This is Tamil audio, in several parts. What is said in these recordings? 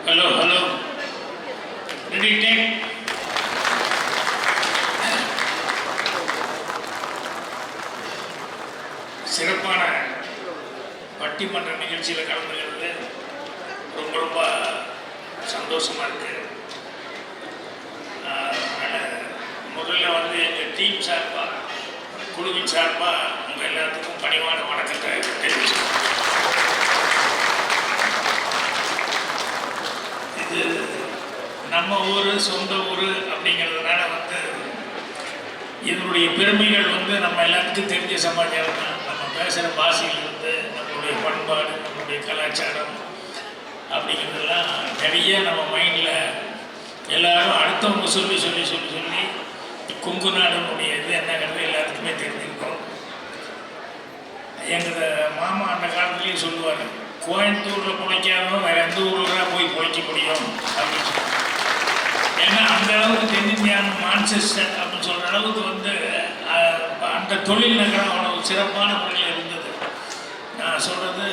Hello. Ready, take. சிறப்பான பட்டிமன்ற நிகழ்ச்சியில் கலந்துக்கிறது ரொம்ப சந்தோஷமாக இருக்குது. முதல்ல வந்து எங்கள் டீம் சார்பாக, குழுவின் சார்பாக உங்கள் எல்லாத்துக்கும் பணிவான வணக்கத்தை தெரிவிச்சுக்கிறேன். இது நம்ம ஊர், சொந்த ஊர் அப்படிங்கிறதுனால வந்து இதனுடைய பெருமைகள் வந்து நம்ம எல்லாத்துக்கும் தெரிஞ்ச சமாச்சாரம் தான். நம்ம பேசுகிற பாஷையிலிருந்து நம்மளுடைய பண்பாடு, நம்மளுடைய கலாச்சாரம் அப்படிங்கிறதெல்லாம் நிறைய நம்ம மைண்டில் எல்லாரும் அடுத்தவங்க சொல்லி கொங்கு நாடுனுடைய இது என்னங்கிறது எல்லாத்துக்குமே தெரிஞ்சிருக்கோம். எங்கள் மாமா அந்த காலத்துலேயும் சொல்லுவார், கோயம்புத்தூரில் பிழைக்காதவங்க வேறு எந்த ஊரில் போய் பிழைக்க முடியும் அப்படின்னு சொல்லி. ஏன்னா அந்த அளவுக்கு தென்னிந்தியான மான்செஸ்டர் அப்படின்னு சொல்கிற அளவுக்கு வந்து அந்த தொழில் நகரம் அவ்வளோ சிறப்பான முறையில் இருந்தது. நான் சொல்கிறது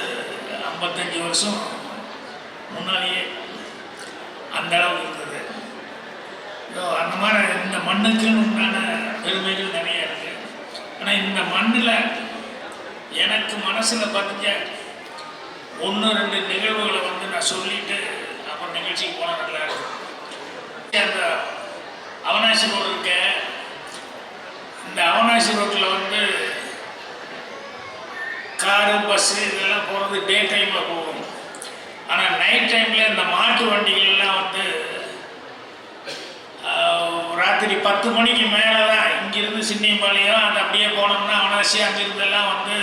55 வருஷம் முன்னாடியே அந்த அளவுக்கு இருந்தது. அந்த மாதிரி இந்த மண்ணுக்குன்னு உண்டான பெருமைகள் நிறைய இருக்குது. ஆனால் இந்த மண்ணில் எனக்கு மனசில் பதிஞ்ச 1-2 நிகழ்வுகளை வந்து நான் சொல்லிட்டு அப்புறம் நிகழ்ச்சிக்கு போனால் நல்லா இருக்கும். அந்த அவனாசி ரோடு இருக்க, இந்த அவனாசி ரோட்டில் வந்து காரு, பஸ்ஸு இதெல்லாம் போகிறது டே டைமில் போகும். ஆனால் நைட் டைமில் இந்த மாட்டு வண்டிகள்லாம் வந்து ராத்திரி 10 மணிக்கு மேலே தான் இங்கேருந்து சின்னியம்பாளையம் அது அப்படியே போனோம்னா அவனாசி, அங்கிருந்தெல்லாம் வந்து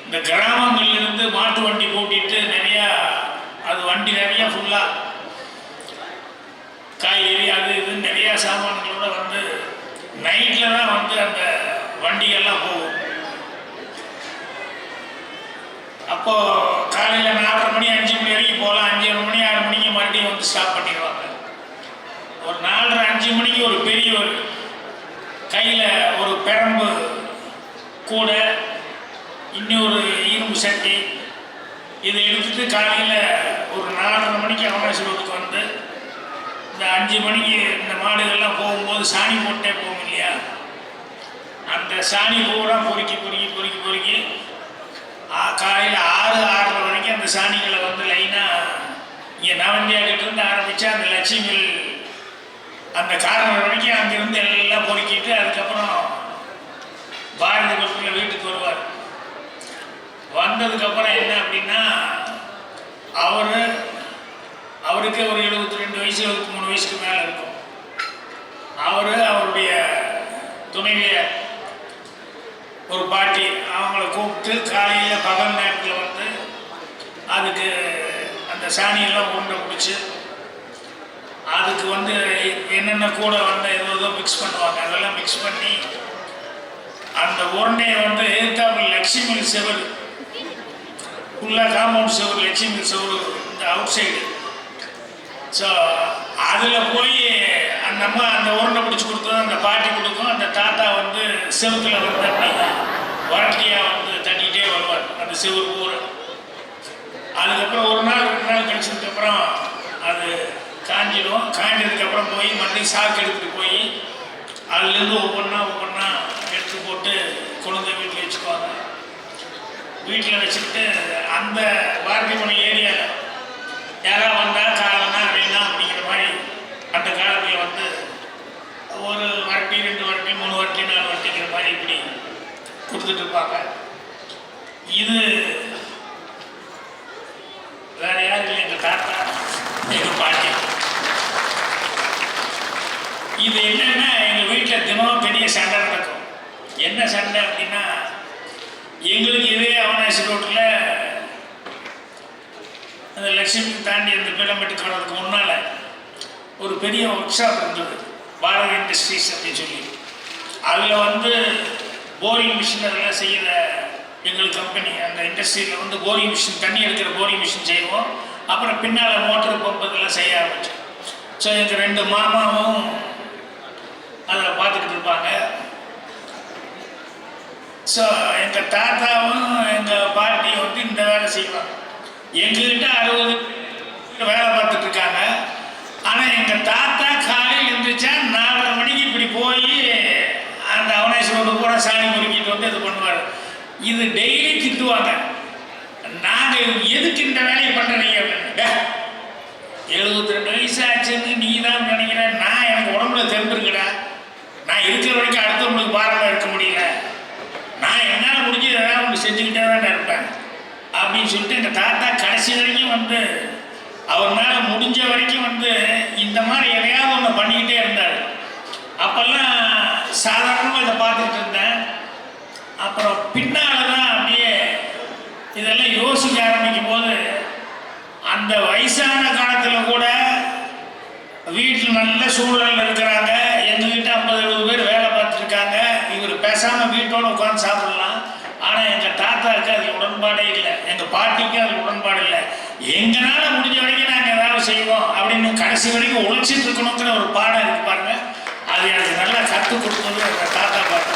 இந்த கிராமங்கள்லேருந்து மாட்டு வண்டி கூட்டிகிட்டு நிறையா, அது வண்டி நிறையா ஃபுல்லாக காய்கறி அது இதுன்னு நிறையா சாமான்களோடு வந்து நைட்டில் தான் வந்து அந்த வண்டிகள்லாம் போகும். அப்போது காலையில் 4:30 மணி 5 மணி வரைக்கும் போகலாம். 5:30 மணி 6 மணிக்கு மறுபடியும் வந்து ஸ்டாப் பண்ணிடுவாங்க. ஒரு 4:30 5 மணிக்கு ஒரு பெரிய ஒரு கையில் ஒரு பெரம்பு கூட, இன்னொரு இரும்பு சட்டி இதை எடுத்துகிட்டு காலையில் ஒரு 4:30 மணிக்கு அவகாசம் ரோட்டுக்கு வந்து இந்த 5 மணிக்கு இந்த மாடுகள்லாம் போகும்போது சாணி போட்டே போகும் இல்லையா, அந்த சாணி பூரா பொறுக்கி காலையில் 6-6:30 வரைக்கும் அந்த சாணிகளை வந்து லைனாக இங்கே நவந்தியாகிட்டேருந்து ஆரம்பித்தா அந்த லட்சுமி அந்த காரணம் வரைக்கும் அங்கேருந்து எல்லாம் பொறுக்கிட்டு அதுக்கப்புறம் பாரதி பஸ்ஸில் வீட்டுக்கு வருவார். வந்ததுக்கப்புறம் என்ன அப்படின்னா, அவருக்கு ஒரு 72 வயசு 73 வயசுக்கு மேலே இருக்கும். அவருடைய துணைவியர் ஒரு பாட்டி அவங்கள கூப்பிட்டு காலையில் பகல் நேரத்தில் வந்து அதுக்கு அந்த சாணியெல்லாம் உருண்டை பிடிச்சி அதுக்கு வந்து என்னென்ன கூட வந்து ஏதோ மிக்ஸ் பண்ணுவாங்க. அதெல்லாம் மிக்ஸ் பண்ணி அந்த உருண்டையை வந்து எதிர்த்தாப்புல லட்சுமி செவரு ஃபுல்லாக காம்பவுண்ட் செவரு, லட்சுமி செவரு இந்த அவுட் சைடு. ஸோ அதில் போய் அந்த அம்மா அந்த உருண்டை பிடிச்சி கொடுத்தது அந்த பாட்டி கொடுக்கும். அந்த தாத்தா வந்து செவத்தில் வந்து அப்படி வரட்டியாக வந்து தட்டிகிட்டே வருவார் அந்த செவரு பூரா. அதுக்கப்புறம் 1 நாள் 2 நாள் கழிச்சதுக்கப்புறம் அது காஞ்சிடும். காஞ்சதுக்கப்புறம் போய் மறுபடியும் சாக்கு எடுத்துகிட்டு போய் அதுலேருந்து ஒவ்வொன்றா எடுத்து போட்டு கொழுந்த வீட்டில் வச்சுக்குவாங்க. வீட்டில் வச்சுக்கிட்டு அந்த பாரதிமணி ஏரியாவில் யாராவது வந்தால் காலம்னா வேணாம் அப்படிங்கிற மாதிரி அந்த காலத்தில் வந்து ஒரு வரட்டி 2 வரட்டி 3 வரட்டி 4 வரட்டிங்கிற மாதிரி இப்படி கொடுத்துட்ருப்பாங்க. இது வேறு யாரும் இல்லை, எங்கள் தாத்தா, எங்கள் பாட்டி. இது என்னென்னா எங்கள் வீட்டில் தினமும் பெரிய சண்டை நடக்கும். என்ன சண்டை அப்படின்னா, எங்களுக்கு இதே அவனாசி ரோட்டில் அந்த லட்சுமி தாண்டி அந்த பிளம்பட்டு காலத்துக்கு முன்னால் ஒரு பெரிய ஒர்க் ஷாப் இருந்தது, பாரதி இண்டஸ்ட்ரீஸ் அப்படின்னு சொல்லி. அதில் வந்து போரிங் மிஷின் அதெல்லாம் செய்கிற எங்கள் கம்பெனி. அந்த இண்டஸ்ட்ரியில் வந்து போரிங் மிஷின், தண்ணி எடுக்கிற போரிங் மிஷின் செய்வோம். அப்புறம் பின்னால் மோட்டர் பம்ப் இதெல்லாம் செய்ய ஆரம்பித்தோம். ஸோ எங்கள் 2 மாமாவும் அதில் பார்த்துக்கிட்டு இருப்பாங்க. ஸோ எங்கள் தாத்தாவும் எங்கள் பாட்டியும் வந்து இந்த வேலை செய்வாங்க. எங்ககிட்ட 60 வேலை பார்த்து தாத்தா காலையில் எழுந்திரிச்சா 4:30 மணிக்கு இப்படி போய் அந்த அவனேஸ்வரோடு கூட சாணி பொறுக்கிட்டு வந்து இது பண்ணுவார். இது டெய்லி திட்டுவாங்க. நாங்கள் எதுக்கு இந்த வேலையை பண்ணுறீங்க அப்படின்னு. 72 வயசு ஆச்சுன்னு நீ தான் நினைக்கிற, நான் எனக்கு உடம்புல தெரிஞ்சிருக்கடா, நான் இருக்கிற வரைக்கும் அடுத்தவங்களுக்கு பாரமாக இருக்க முடியல, நான் என்னால் முடிஞ்சு ஏதாவது ஒன்று செஞ்சுக்கிட்டே தான் இருப்பேன் அப்படின்னு சொல்லிட்டு எங்கள் தாத்தா கடைசி வரைக்கும் வந்து அவர் மேலே முடிஞ்ச வரைக்கும் வந்து இந்த மாதிரி எதையாவது ஒன்று பண்ணிக்கிட்டே இருந்தார். அப்போல்லாம் சாதாரணமாக இதை பார்த்துட்டு இருந்தேன். அப்புறம் பின்னால் தான் அப்படியே இதெல்லாம் யோசிக்க ஆரம்பிக்கும் போது அந்த வயசான காலத்தில் கூட வீட்டில் நல்ல சூழலில் இருக்கிறாங்க. எங்ககிட்ட 50-70 பேர் வேலை பார்த்துருக்காங்க. இவர் பேசாமல் வீட்டோடு உட்காந்து சாப்பிடலாம். ஆனால் எங்கள் தாத்தாவுக்கு அதில் உடன்பாடே இல்லை, எங்கள் பாட்டிக்கு அதில் உடன்பாடு இல்லை. எங்களால் முடிஞ்ச வரைக்கும் நாங்கள் ஏதாவது செய்வோம் அப்படின்னு கடைசி வரைக்கும் உழைச்சிட்டு இருக்கணுங்கிற ஒரு பாடம் இருக்கு பாருங்க. அது எனக்கு நல்லா கற்றுக் கொடுத்தது எங்கள் தாத்தா பாட்டு.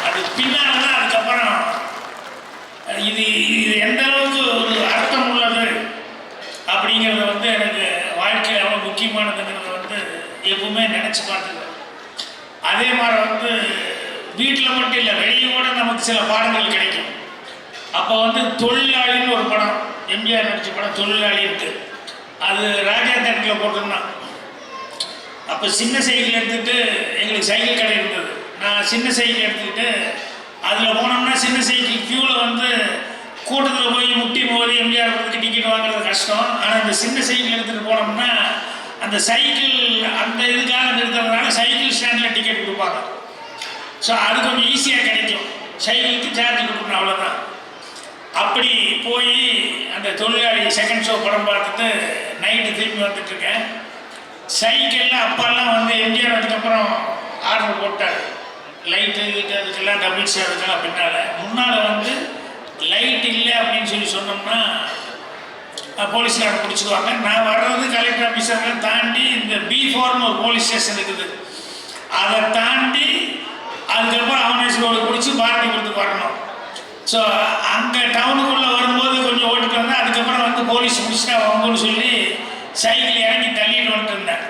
அது பின்னால் தான் அதுக்கப்புறம் இது எந்த அளவுக்கு ஒரு அர்த்தம் உள்ளது அப்படிங்கிறத வந்து எனக்கு வாழ்க்கையில் எவ்வளோ முக்கியமானதுங்கிறத வந்து எப்பவுமே நினச்சி பார்த்துக்குவேன். அதே மாதிரி வந்து வீட்டில் மட்டும் இல்லை, வெளியே கூட நமக்கு சில பாடங்கள் கிடைக்கும். அப்போ வந்து தொழிலாளின்னு ஒரு படம், எம்ஜிஆர் நடித்த படம் தொழிலாளி இருக்கு. அது ராஜா தேட்டரில் போட்டிருந்தான். அப்போ சின்ன சைக்கிள் எடுத்துகிட்டு, எங்களுக்கு சைக்கிள் கடை இருந்தது, நான் சின்ன சைக்கிள் எடுத்துக்கிட்டு அதில் போனோம்னா சின்ன சைக்கிள் க்யூவில் வந்து கூட்டத்தில் போய் முட்டி மோதி எம்ஜிஆர் படத்துக்கு டிக்கெட் வாங்குறது கஷ்டம். ஆனால் இந்த சின்ன சைக்கிள் எடுத்துகிட்டு போனோம்னா அந்த சைக்கிள் அந்த இதுக்காக நிறுத்துறதுனால சைக்கிள் ஸ்டாண்டில் டிக்கெட் கொடுப்பாங்க. ஸோ அது கொஞ்சம் ஈஸியாக கிடைக்கும், சைக்கிளுக்கு சார்ஜ் கொடுக்கணும், அவ்வளோதான். அப்படி போய் அந்த தொழிலாளி செகண்ட் ஷோ படம் பார்த்துட்டு நைட்டு திரும்பி வந்துட்டுருக்கேன். சைக்கிளில் அப்பாலாம் வந்து எம்ஜிஆர் அதுக்கப்புறம் ஆர்டர் போட்டார். லைட்டு அதுக்கெல்லாம் டபுள்ஸ் அதுக்கெல்லாம் முன்னால் வந்து லைட் இல்லை அப்படின்னு சொல்லி சொன்னோம்னா போலீஸ்காரன் பிடிச்சிடுவாங்க. நான் வர்றது கலெக்டர் ஆஃபீஸர்லாம் தாண்டி இந்த B4ன்னு ஒரு போலீஸ் ஸ்டேஷன் இருக்குது, அதை தாண்டி அதுக்கப்புறம் அவனேஸ்வரோடு பிடிச்சி பாரதிபுரத்துக்கு வரணும். ஸோ அங்கே டவுனுக்குள்ளே வரும்போது கொஞ்சம் ஓட்டிட்டு வந்தேன். அதுக்கப்புறம் வந்து போலீஸ் முடிச்சுட்டா வாங்கன்னு சொல்லி சைக்கிள் இறங்கி தள்ளிட்டு வந்துட்டு இருந்தேன்.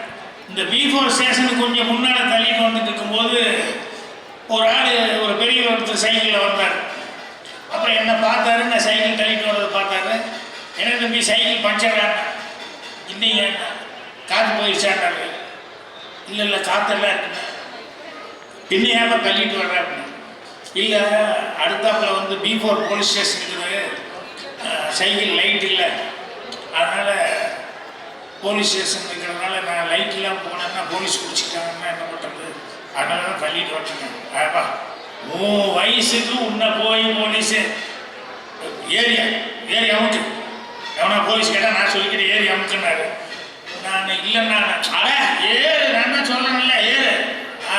இந்த B4 ஸ்டேஷனுக்கு கொஞ்சம் முன்னால் தள்ளிட்டு வந்துட்டு இருக்கும்போது ஒரு ஆள், ஒரு பெரிய ஒருத்தர் சைக்கிளில் வந்தார். அப்புறம் என்னை பார்த்தாரு, நான் சைக்கிள் தள்ளிட்டு வர்றதை பார்த்தாரு. எனக்கு தம்பி சைக்கிள் பஞ்சர் ஆனேன். இல்லைங்க, காற்று போயிடுச்சாண்டாரு. இல்லை இல்லை காற்றெல்லாம் இருக்குங்க. பின்ன ஏன் தள்ளிட்டு வர்றேன் அப்படின்னு. இல்லை, அடுத்தாப்பில் வந்து B4 போலீஸ் ஸ்டேஷன் இருக்குது, சைக்கிள் லைட் இல்லை, அதனால் போலீஸ் ஸ்டேஷன் இருக்கிறதுனால நான் லைட் இல்லாமல் போனேன்னா போலீஸ் பிடிச்சிக்கிட்டாங்கன்னா என்ன பண்ணுறது, அதனால தான் தள்ளிட்டு வரட்டுங்க. ஆப்பா, உன் வயசுக்கு உன்னை போய் போலீஸு ஏறி அமுக்கு, எவனா போலீஸ் கேட்டால் நான் சொல்லிக்கிட்டு ஏறி அமுக்குன்னாரு. நான் இல்லைன்னா ஏறு, நான் தான் சொல்லணும்ல ஏறு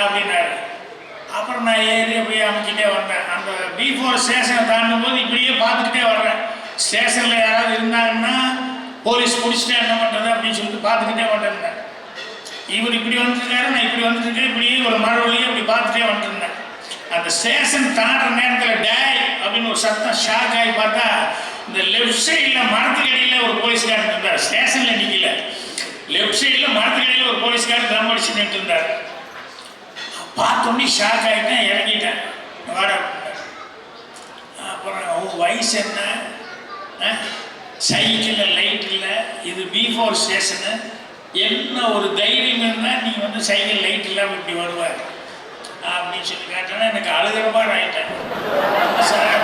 அப்படின்னாரு. அப்புறம் நான் ஏறி போய் அமுக்கிட்டே வந்தேன். அந்த B4 ஸ்டேஷனை தாண்டும் போது இப்படியே பார்த்துக்கிட்டே வர்றேன். ஸ்டேஷனில் யாராவது இருந்தாங்கன்னா போலீஸ் பிடிச்சிட்டே என்ன பண்ணுறது அப்படின்னு சொல்லிட்டு பார்த்துக்கிட்டே வந்துட்டேன். இவர் இப்படி வந்துருக்காரு, நான் இப்படி வந்துட்டுருக்கேன், இப்படியே ஒரு மறுவழியே அப்படி பார்த்துட்டே வந்துருந்தேன். அந்த ஸ்டேஷன் தாண்டுற நேரத்தில் டேய் அப்படின்னு ஒரு சத்தம் ஷாக் ஆகி பார்த்தா இந்த லெஃப்ட் சைடில் மரத்துக்கடியில் ஒரு போலீஸ்காரன் இருந்தார். ஸ்டேஷனில் நிற்கல, லெஃப்ட் சைடில் மரத்துக்கடியில் ஒரு போலீஸ்காரன் தம் அடிச்சு நின்று இருந்தார். பார்த்தோன்னே ஷாக் ஆகிட்டேன், இறங்கிட்டேன். வாட அப்புறம் உன் வயசு என்ன, சைக்கிளில் லைட் இல்லை, இது B4 ஸ்டேஷனு, என்ன ஒரு தைரியம் இருந்தால் நீ வந்து சைக்கிள் லைட் இல்லாமல் இப்படி வருவார் அப்படின்னு சொல்லி கேட்டோன்னா எனக்கு அழுகிற மாதிரி ஆகிட்டேன். சார்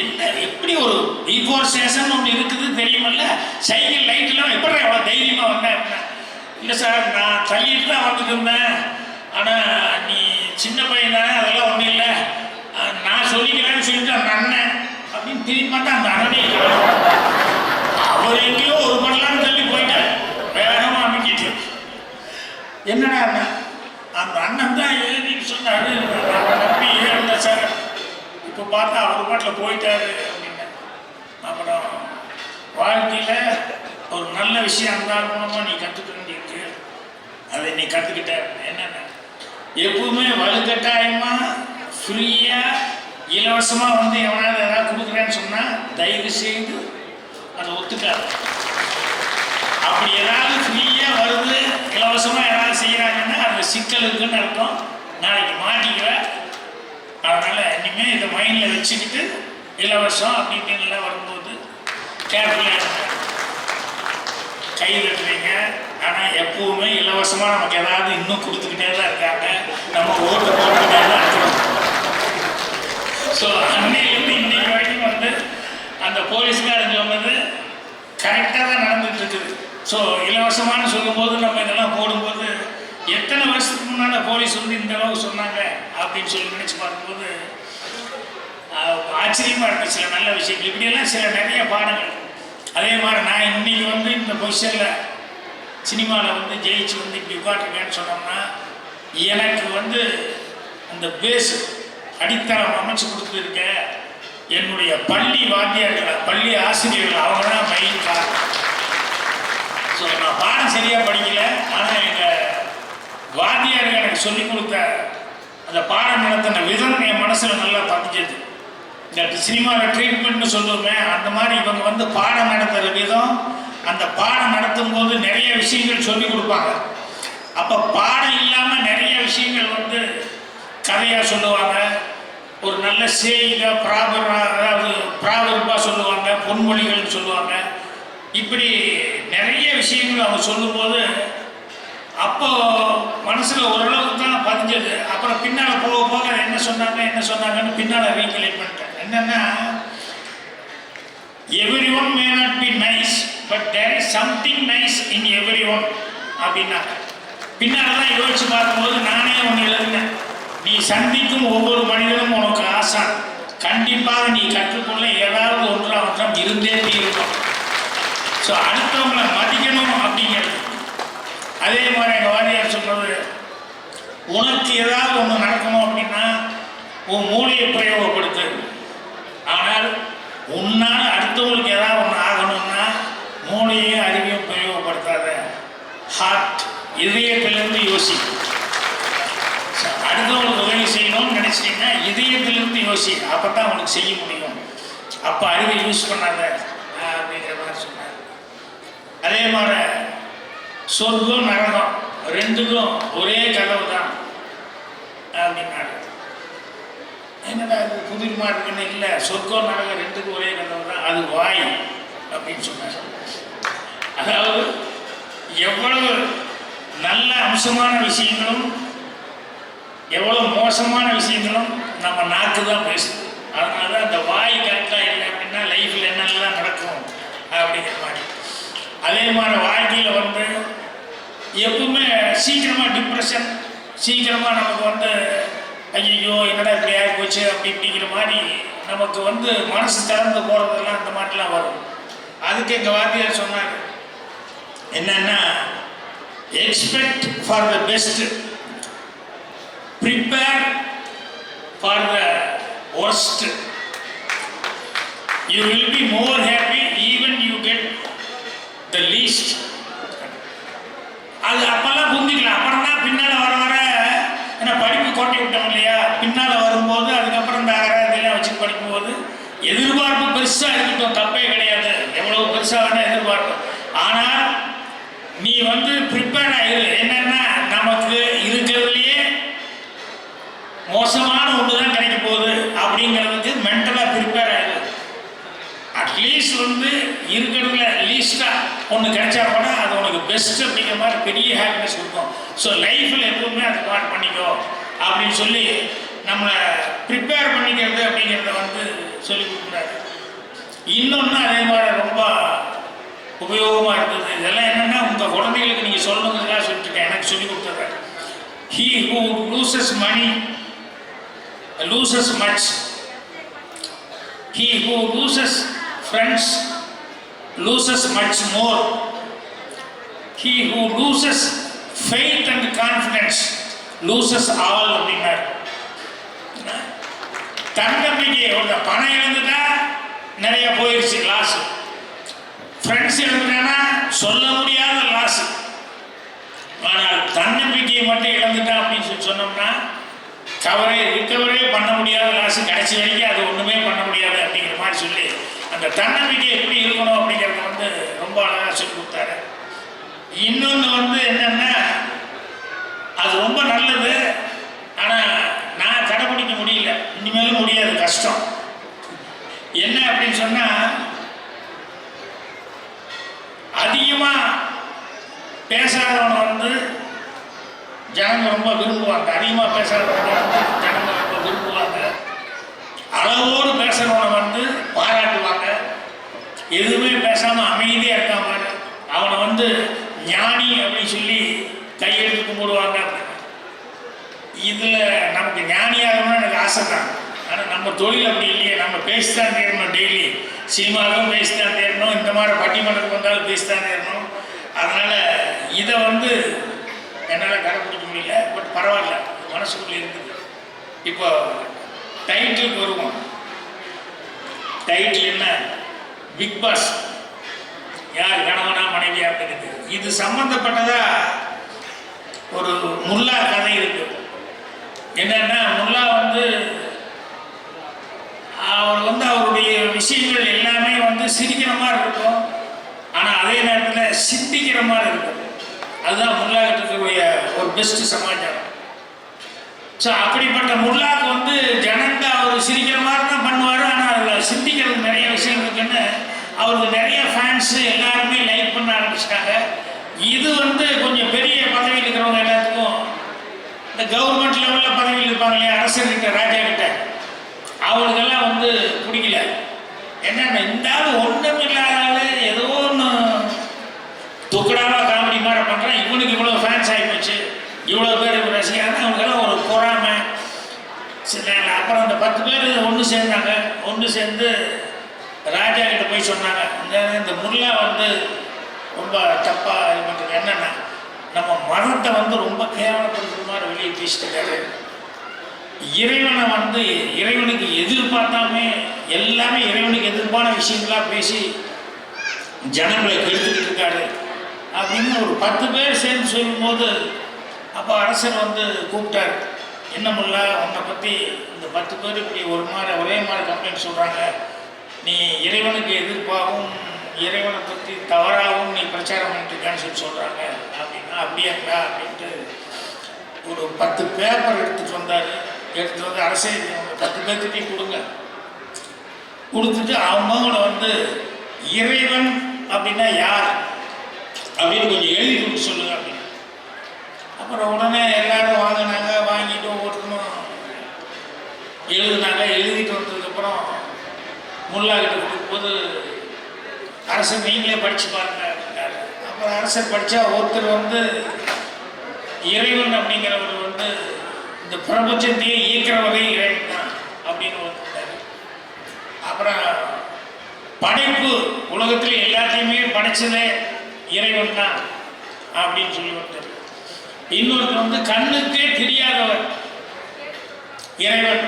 என்ன எப்படி ஒரு B4 ஸ்டேஷன் ஒன்று இருக்குது தெரியுமில்ல, சைக்கிள் லைட் இல்லாமல் எப்படி அவ்வளோ தைரியமாக வந்தேன் அப்படின்னா. இல்லை சார், நான் தள்ளிட்டு தான் வந்துட்டு இருந்தேன், ஆனால் நீ சின்ன பையன் தானே, அதெல்லாம் ஒன்றும் இல்லை, நான் சொல்லிக்கிறேன்னு சொல்லிட்டு அந்த அண்ணன் அப்படின்னு திரும்பி பார்த்தா அந்த அண்ணனே அவர் எங்கேயோ ஒரு பண்ணலான்னு தள்ளி போயிட்டார் வேகமாக அமைக்கிட்டு. என்னடா அண்ணன், அந்த அண்ணன் தான் ஏறின்னு சொன்னாரு, நம்பி ஏறின சார், இப்போ பார்த்தா அவர் பாட்டில் போயிட்டாரு அப்படின்னு. அப்புறம் வாழ்க்கையில் ஒரு நல்ல விஷயம் அந்த மூலமாக நீ கற்றுக்க வேண்டியிருக்கு, அதை நீ கற்றுக்கிட்ட. என்னென்ன எப்பவுமே வலுக்கட்டாயமாக ஃப்ரீயாக இலவசமாக வந்து எவனாவது எதாவது கொடுக்குறேன்னு சொன்னால் தயவு செய்து அதை ஒத்துக்காது. அப்படி ஏதாவது ஃப்ரீயாக வருது, இலவசமாக ஏதாவது செய்கிறாங்கன்னா அந்த சிக்கல் இருக்குன்னு அர்த்தம். நாளைக்கு மாட்டிக்குவேன். அதனால் இனிமேல் இதை மைண்டில் வச்சுக்கிட்டு இலவசம் அப்படின்ட்டுலாம் வரும்போது கேர்ஃபுல்லாக கை தட்டுறீங்க. ஆனால் எப்பவுமே இலவசமாக நமக்கு ஏதாவது இன்னும் கொடுத்துக்கிட்டே தான் இருக்காங்க. நம்ம ஓட்டு போட்டுக்கிட்டே தான் இருக்கிறோம். ஸோ அன்னையிலேருந்து இன்னைக்கு வரைக்கும் வந்து அந்த போலீஸ்காரங்க சொன்னது கரெக்டாக தான் நடந்துட்டு இருக்குது. ஸோ இலவசமானு சொல்லும்போது நம்ம இதெல்லாம் போடும்போது எத்தனை வருஷத்துக்கு முன்னால் போலீஸ் வந்து இந்த அளவுக்கு சொன்னாங்க அப்படின்னு சொல்லி நினச்சி பார்க்கும்போது ஆச்சரியமாக இருந்துச்சு. சில நல்ல விஷயங்கள் இப்படியெல்லாம் சில நிறைய பாடங்கள். அதே மாதிரி நான் இன்னைக்கு வந்து இந்த பொசிஷனில் சினிமாவில் வந்து ஜெயிச்சு வந்து இப்படி உட்காந்துருக்கேன்னு சொன்னோம்னா எனக்கு வந்து அந்த பேஸ் அடித்தளம் அமைச்சு கொடுத்துருக்க என்னுடைய பள்ளி வாத்தியார்கள், பள்ளி ஆசிரியர்கள், அவங்க தான் மெயின் காரணம். ஸோ நான் பாடம் சரியாக படிக்கல, ஆனால் எங்கள் வாத்தியார்கள் எனக்கு சொல்லிக் கொடுத்த அந்த பாடம் நடத்தின விதம் என் மனசில் நல்லா பதிஞ்சது. இந்த சினிமாவில் ட்ரீட்மெண்ட்னு சொல்லுவோமே, அந்த மாதிரி இவங்க வந்து பாடம் நடத்துகிற விதம், அந்த பாடம் நடத்தும் போது நிறைய விஷயங்கள் சொல்லிக் கொடுப்பாங்க. அப்போ பாடம் இல்லாமல் நிறைய விஷயங்கள் வந்து கதையாக சொல்லுவாங்க. ஒரு நல்ல சேயிங்காக அதாவது ப்ராபர்பாக சொல்லுவாங்க, பொன்மொழிகள்னு சொல்லுவாங்க. இப்படி நிறைய விஷயங்கள் அவங்க சொல்லும்போது அப்போ மனசில் ஓரளவுக்கு தான் பதிஞ்சது. அப்புறம் பின்னால் போக போக என்ன சொன்னாங்கன்னு பின்னால் ரீகலெக்ட் பண்ணிட்டேன். என்னன்னா, every one may not be nice, but there is something nice in every one அப்படின்னா. பின்னால் தான் யோசிச்சு பார்க்கும்போது நானே ஒன்று எழுதினேன். நீ சந்திக்கும் ஒவ்வொரு மனிதனும் உனக்கு ஆசான். கண்டிப்பாக நீ கற்றுக்கொள்ள ஏதாவது ஒன்றாம் இருந்தே தீரும். ஸோ அடுத்தவங்களை மதிக்கணும் அப்படிங்கிறது. அதே மாதிரி எங்கள் வாரியார் சொல்றது, உனக்கு ஏதாவது ஒன்று நடக்கணும் அப்படின்னா உன் மூளையை பிரயோகப்படுத்து. ஆனால் உன்னால் அடுத்தவங்களுக்கு ஏதாவது ஒன்று ஆகணும்னா மூளையையும் அறிவையும் பிரயோகப்படுத்தாத. ஹார்ட், இதயத்திலிருந்து யோசி. அடுத்தவங்களுக்கு உதவி செய்யணும்னு நினைச்சிட்டீங்கன்னா இதயத்திலிருந்து யோசி. அப்போ தான் அவனுக்கு செய்ய முடியும். அப்போ அறிவை யூஸ் பண்ணாத அப்படிங்கிற மாதிரி சொன்னார். அதே மாதிரி சொர்க்கம் நரகம் ரெண்டுக்கும் ஒரே கதவு தான் அப்படின்னாரு. என்னடா அது புதிர்மா இருக்குன்னு? இல்லை, சொர்க்கம் நரகம் ரெண்டுக்கும் ஒரே கதவு தான், அது வாய் அப்படின்னு சொன்னார். அதாவது எவ்வளவு நல்ல அம்சமான விஷயங்களும் எவ்வளோ மோசமான விஷயங்களும் நம்ம நாக்கு தான் பேசுது. அதனால தான் அந்த வாய் கரெக்டாக இல்லை அப்படின்னா லைஃப்பில் என்னெல்லாம் நடக்கும் அப்படிங்கிற மாதிரி. அதே மாதிரி வாழ்க்கையில் வந்து எப்பவுமே சீக்கிரமாக டிப்ரெஷன், சீக்கிரமாக நமக்கு வந்து ஐயோ என்னடா இப்படி ஆகி போச்சு அப்படிங்கிற மாதிரி நமக்கு வந்து மனசு திறந்து போகிறதெல்லாம் அந்த மாதிரிலாம் வரும். அதுக்கு எங்கள் வாத்தியார் சொன்னாங்க என்னன்னா, expect for the best, prepare for the worst. You will be more happy even you get the least. அது அப்பெல்லாம் புரிஞ்சுக்கலாம். அப்புறம் தான் பின்னால் வர வர ஏன்னா படிப்பு கோட்டை விட்டோம் இல்லையா, பின்னால் வரும்போது அதுக்கப்புறம் இந்த இதெல்லாம் வச்சு படிக்கும்போது எதிர்பார்ப்பு பெருசாக இருக்கட்டும், தப்பே கிடையாது. எவ்வளவு பெருசாக வேணால் எதிர்பார்ப்பு. ஆனால் நீ வந்து ப்ரிப்பேர் ஆகிடு. என்னன்னா, நமக்கு இருக்கிறதுலையே மோசமான ஒன்று தான் கிடைக்க போகுது அப்படிங்கிறதுக்கு மென்டலாக ப்ரிப்பேர் ஆகிடுது. அட்லீஸ்ட் வந்து இருக்கிறதுல லீஸ்டாக ஒன்று கிடைச்சா கூட அது உனக்கு பெஸ்ட் அப்படிங்கிற மாதிரி பெரிய ஹாப்பினஸ் கொடுக்கும். ஸோ லைஃப்பில் எப்பவுமே அது பார்ட் பண்ணிக்கோ அப்படின்னு சொல்லி நம்மளை ப்ரிப்பேர் பண்ணிக்கிறது அப்படிங்கிறத வந்து சொல்லி கொடுக்குறாரு. இன்னொன்று அதே மாதிரி ரொம்ப உபயோகமாக இருந்தது. இதெல்லாம் என்னென்னா உங்கள் குழந்தைகளுக்கு நீங்கள் சொல்லணுங்கிறதா சொல்லிட்டுருக்கேன். எனக்கு சொல்லி கொடுத்துருக்காரு. He who loses money loses much. He who loses friends loses much more. He who loses faith and confidence loses all அப்படின்னார். தன்னம்பிக்கை, ஒரு பணம் இழந்துட்டா நிறைய போயிடுச்சு லாஸ். ஃப்ரெண்ட்ஸ் இழந்துட்டானா சொல்ல முடியாத லாஸ். ஆனால் தன்னம்பிக்கையை மட்டும் இழந்துட்டா அப்படின்னு சொல்லி சொன்னோம்னா ரிக்கவரே பண்ண முடியாத லாஸ். கடைசி வரைக்கும் அது ஒன்றுமே பண்ண முடியாது அப்படிங்கிற மாதிரி சொல்லி அந்த தன்னம்பிக்கை எப்படி இருக்கணும் அப்படிங்கிறத வந்து ரொம்ப அழகாக சொல்லி கொடுத்தாரு. இன்னொன்று வந்து என்னன்னா, அது ரொம்ப நல்லது, ஆனால் நான் கடைபிடிக்க முடியல, இனிமேலும் முடியாது, கஷ்டம். என்ன அப்படின்னு சொன்னால், அதிகமாக பேசாதவனை வந்து ஜனங்க ரொம்ப விரும்புவாங்க. அதிகமாக பேசாதவனை வந்து ஜனங்க ரொம்ப விரும்புவாங்க. அளவோடு பேசுகிறவனை வந்து பாராட்டுவாங்க. எதுவுமே பேசாமல் அமைதியாக இருக்காம அவனை வந்து ஞானி அப்படின்னு சொல்லி கையெழுத்து கும்பிடுவாங்க. இதில் நமக்கு ஞானியாகணும்னு எனக்கு ஆசை தான். ஆனால் நம்ம தொழில் அப்படி இல்லையே. நம்ம பேசித்தான் தேரணும், டெய்லி சினிமாவும் பேசித்தான் தேரணும், இந்த மாதிரி பட்டிமன்றத்துக்கு வந்தாலும் பேசித்தான் தேரணும். அதனால் இதை வந்து என்னால் கடைப்பிடிக்க முடியல. பட் பரவாயில்ல, மனசுக்குள்ளே இருக்குது. இப்போ டைட்டிலுக்கு வருவோம். டைட்டில் என்ன? பிக் பாஸ் யார் கணவனா மனைவியா இருக்குது. இது சம்பந்தப்பட்டதா ஒரு முல்லா கதை இருக்கு. என்னன்னா, முல்லா வந்து அவர் வந்து அவருடைய விஷயங்கள் எல்லாமே வந்து சிரிக்கிற மாதிரி இருக்கும், ஆனால் அதே நேரத்தில் சிந்திக்கிற மாதிரி இருக்கும். அதுதான் முல்லா கிட்டக்கூடிய ஒரு பெஸ்ட் சமாச்சாரம். ஸோ அப்படிப்பட்ட முல்லாவுக்கு வந்து ஜனங்க அவர் சிரிக்கிற மாதிரி தான் பண்ணுவார், ஆனால் அதில் சிந்திக்கிறதுக்கு நிறைய விஷயம் இருக்குன்னு அவருக்கு நிறைய ஃபேன்ஸு எல்லாருமே லைக் பண்ண ஆரம்பிச்சிட்டாங்க. இது வந்து கொஞ்சம் பெரிய பதவியில் இருக்கிறவங்க எல்லாத்துக்கும், இந்த கவர்மெண்ட் லெவலில் பதவியில் இருப்பாங்க இல்லையா, அரசர்கிட்ட, ராஜா கிட்ட, அவங்களுக்கெல்லாம் வந்து பிடிக்கல. என்னென்ன இந்த ஆள் ஒன்றும் இல்லாத ஏதோ ஒன்று துக்கடாவாக காமெடி மாதிரி பண்ணுறான், இவனுக்கு இவ்வளோ ஃபேன்ஸ் ஆகிப்போச்சு, இவ்வளோ பேர் ரசிகரான, அவங்களுக்கெல்லாம் ஒரு பொறாமை. சரி, அப்புறம் அந்த 10 பேர் ஒன்று சேர்ந்தாங்க. ஒன்று சேர்ந்து ராஜா கிட்ட போய் சொன்னாங்க, இந்த முல்லா வந்து ரொம்ப தப்பாக இது பண்ணுறது. என்னென்னா, நம்ம மதத்தை வந்து ரொம்ப கேவலப்படுத்துற மாதிரி வெளியே பேசிட்டுருக்காரு. இறைவனை வந்து இறைவனுக்கு எதிர்பார்த்தாமே எல்லாமே இறைவனுக்கு எதிர்ப்பான விஷயங்களாக பேசி ஜனங்களை கெடுத்துக்கிட்டு இருக்காரு அப்படின்னு ஒரு 10 பேர் சேர்ந்து சொல்லும்போது, அப்போ அரசர் வந்து கூப்பிட்டார். என்ன முல்லா, உன்னை பற்றி இந்த 10 பேர் இப்படி ஒரே மாதிரி கம்ப்ளைண்ட் சொல்கிறாங்க, நீ இறைவனுக்கு எதிர்ப்பாகவும் இறைவனை பற்றி தவறாகவும் நீ பிரச்சாரம் பண்ணிட்டுருக்கான்னு சொல்கிறாங்க அப்படின்னா, அப்படியாங்களா அப்படின்ட்டு ஒரு 10 பேப்பர் எடுத்துகிட்டு வந்தார். எடுத்துகிட்டு வந்து அரசே 10 பேர்கிட்டையும் கொடுத்துட்டு அவங்கள வந்து இறைவன் அப்படின்னா யார் அப்படின்னு கொஞ்சம் எழுதி கொடுத்து சொல்லுங்க அப்படின்னு. அப்புறம் உடனே எல்லாரும் வாங்கினாங்க. வாங்கிட்டு ஒவ்வொருத்தரும் எழுதுனாங்க. எழுதிட்டு வந்ததுக்கப்புறம் முல்லா கிட்ட கொடுக்கும்போது, அரசர் நீங்களே படித்து பாருங்க அப்படின்னாரு. அப்புறம் அரசர் படித்தா ஒருத்தர் வந்து இறைவன் அப்படிங்கிறவர் வந்து இந்த பிரபஞ்சத்தையே இயக்கிறவரே இறைவன் தான் அப்படின்னு ஒருத்தார். அப்புறம் படைப்பு உலகத்தில் எல்லாத்தையுமே படைச்சதே இறைவன் தான் அப்படின்னு சொல்லி ஒருத்தர். இன்னொருத்தர் வந்து கண்ணுக்கே தெரியாதவர் இறைவன்.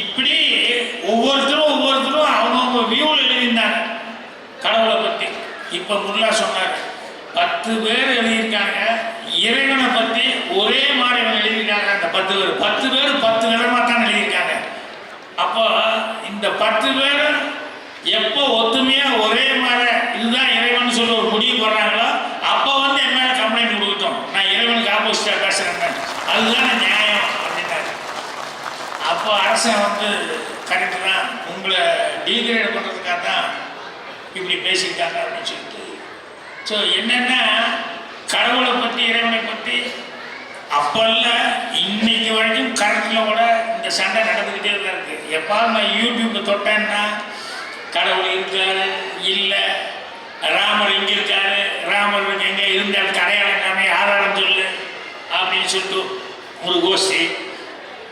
இப்படி ஒவ்வொருத்தரும் அவங்கவுங்க வியூவில் எழுதியிருந்தாங்க கடவுளை பற்றி. இப்போ முல்லா சொன்னார், 10 பேர் எழுதியிருக்காங்க இறைவனை பற்றி ஒரே மாதிரி எழுதியிருக்காங்க. அந்த 10 பேர் 10 விதமாக தான் எழுதியிருக்காங்க. அப்போ இந்த 10 பேர் எப்போ ஒத்துமையாக ஒரே மாதிரி இதுதான் இறைவன் சொல்லி ஒரு முடிவு போடுறாங்களோ, அப்போ வந்து என் மேலே கம்ப்ளைண்ட் கொடுக்கட்டும், நான் இறைவனுக்கு ஆப்போசிட்டாக பேசுகிறேன், அதுதான் நியாயம் அப்படின்னாரு. அப்போ அரசன் வந்து கரெக்டு தான், உங்களை டீக்ரேட் பண்ணுறதுக்காக தான் இப்படி பேசியிருக்காங்க அப்படின்னு சொல்லிட்டு. ஸோ என்னென்னா, கடவுளை பற்றி இறைவனை பற்றி அப்போ இல்லை, இன்னைக்கு வரைக்கும் கரண்டில் கூட இந்த சண்டை நடந்துக்கிட்டே தான் இருக்குது. எப்போ நான் யூடியூப்பை தொட்டேன்னா, கடவுள் இருக்காரு இல்லை, ராமர் இங்கே இருக்காரு, ராமர் எங்கே இருந்த இடத்துக்கு அடையாளம் எல்லாமே ஆதாரம் சொல்லு அப்படின்னு சொல்லிட்டு ஒரு கோஷ்டி.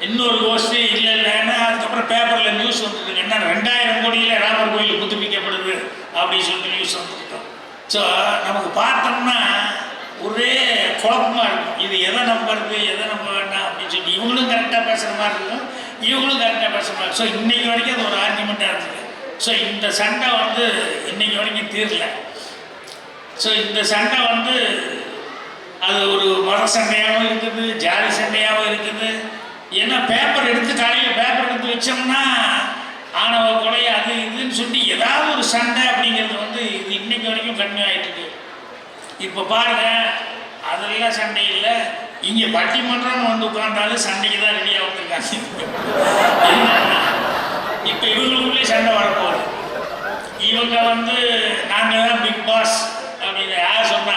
இன்னொரு கோஷ்டி இல்லைன்னா அதுக்கப்புறம் பேப்பரில் நியூஸ் வந்துருக்கு, என்ன 2000 கோடியில் ராமர் கோயில் புதுப்பிக்கப்படுது அப்படின்னு சொல்லிட்டு நியூஸ் வந்துருக்கோம். ஸோ நமக்கு பார்த்தோம்னா ஒரே குழப்பமாக இருக்கும், இது எதை நம்புறது எதை நம்ப வேண்டாம் அப்படின்னு சொல்லி. இவங்களும் கரெக்டாக பேசுகிற மாதிரி இருக்கும், இவங்களும் கரெக்டாக பேசுகிற மாதிரி. ஸோ இன்றைக்கி வரைக்கும் அது ஒரு ஆர்கியூமெண்ட்டாக இருக்குது. ஸோ இந்த சண்டை வந்து இன்றைக்கி வரைக்கும் தீரல. ஸோ இந்த சண்டை வந்து அது ஒரு மத சண்டையாகவும் இருக்குது, ஜாதி சண்டையாகவும் இருக்குது. ஏன்னா பேப்பர் எடுத்து காலையில் பேப்பர் எடுத்து வச்சோம்னா ஆணவ கொலை அது இதுன்னு சொல்லி ஏதாவது ஒரு சண்டை அப்படிங்கிறது வந்து இது இன்னைக்கு வரைக்கும் கன்னியூ ஆகிட்டு இருக்கு. இப்போ பாருங்க, அதெல்லாம் சண்டை இல்லை. இங்கே பட்டிமன்றம்னு வந்து உட்கார்ந்தாலும் சண்டைக்கு தான் ரெடியாக வந்திருக்காங்க. இப்போ இவங்களுக்குள்ளே சண்டை வரப்போகுது. இவங்க வந்து நாங்கள் தான் பிக் பாஸ் அப்படின்னு யார் சொன்னா,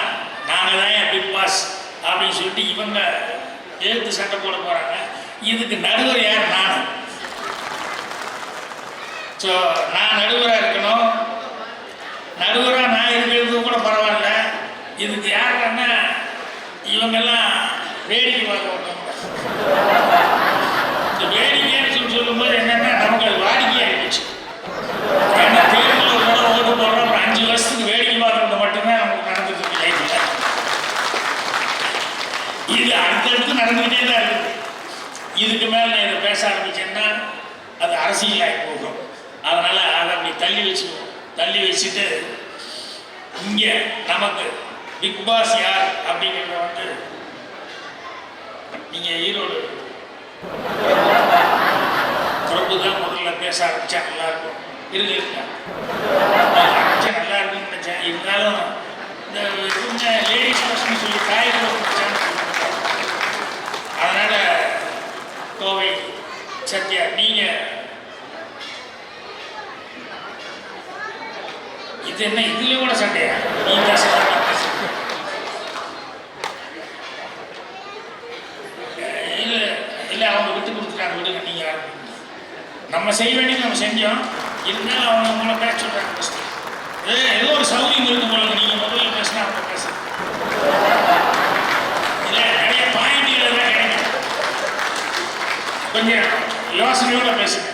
நாங்கள் தான் என் பிக் பாஸ் அப்படின்னு சொல்லிட்டு இவங்க எழுத்து சண்டை போட போகிறாங்க. இதுக்கு நடுவர் யார்? நான். ஸோ நான் நடுவராக இருக்கணும். நடுவராக நான் இருக்கிறது கூட பரவாயில்ல. இதுக்கு யாருன்னா இவங்கெல்லாம் வேடிக்கை பார்க்க விட்டோம். இந்த வேடிக்கைன்னு சொல்லும்போது என்னென்னா நமக்கு அது வாடிக்கை ஆகிடுச்சு. ஏன்னா தேர்தல் ஒரு தடவை ஓட்டு போடுறோம், ஒரு 5 வருஷத்துக்கு வேடிக்கை பார்க்கறது மட்டும்தான் நமக்கு நடந்துட்டு இருக்கு லைஃப்பில். இது அடுத்தடுத்து நடந்துக்கிட்டே தான் இருக்குது. இதுக்கு மேலே நான் இதை பேச ஆரம்பிச்சேன்னா அது அரசியலாகி போகும். அதனால் அதை அப்படி தள்ளி வச்சுட்டு இங்கே நமக்கு பிக் பாஸ் யார் அப்படிங்கிறத வந்து நீங்கள் ஈரோடு பிரபு தான் முதல்ல பேச ஆரம்பித்தா நல்லாயிருக்கும். இருக்கா ஆரம்பித்தா நல்லா இருக்குன்னு நினச்சேன். இருந்தாலும் இந்த கொஞ்சம் லேடிஸ் பர்சன் சொல்லி காயப்படுச்சான்னு அதனால் கோவை சத்யா நீங்கள் இது என்ன இதுல கூட சண்டையா? நீ பேசுறா இல்லை இல்லை, அவங்க விட்டு கொடுத்துட்டாங்க, விடுங்க. நீங்கள் நம்ம செய்ய வேண்டியது நம்ம செஞ்சோம். இருந்தாலும் அவங்க உங்களை பேச சொல்கிறாங்க. ஃபஸ்ட்டு ஏதோ ஒரு சௌகரியம் இருக்கு போல. நீங்கள் முதல்ல பேசினா அவங்க பேச இல்லை, நிறைய பாயிண்ட்கள் எல்லாம் கிடைக்கும். கொஞ்சம் யோசனையோட பேசுங்க.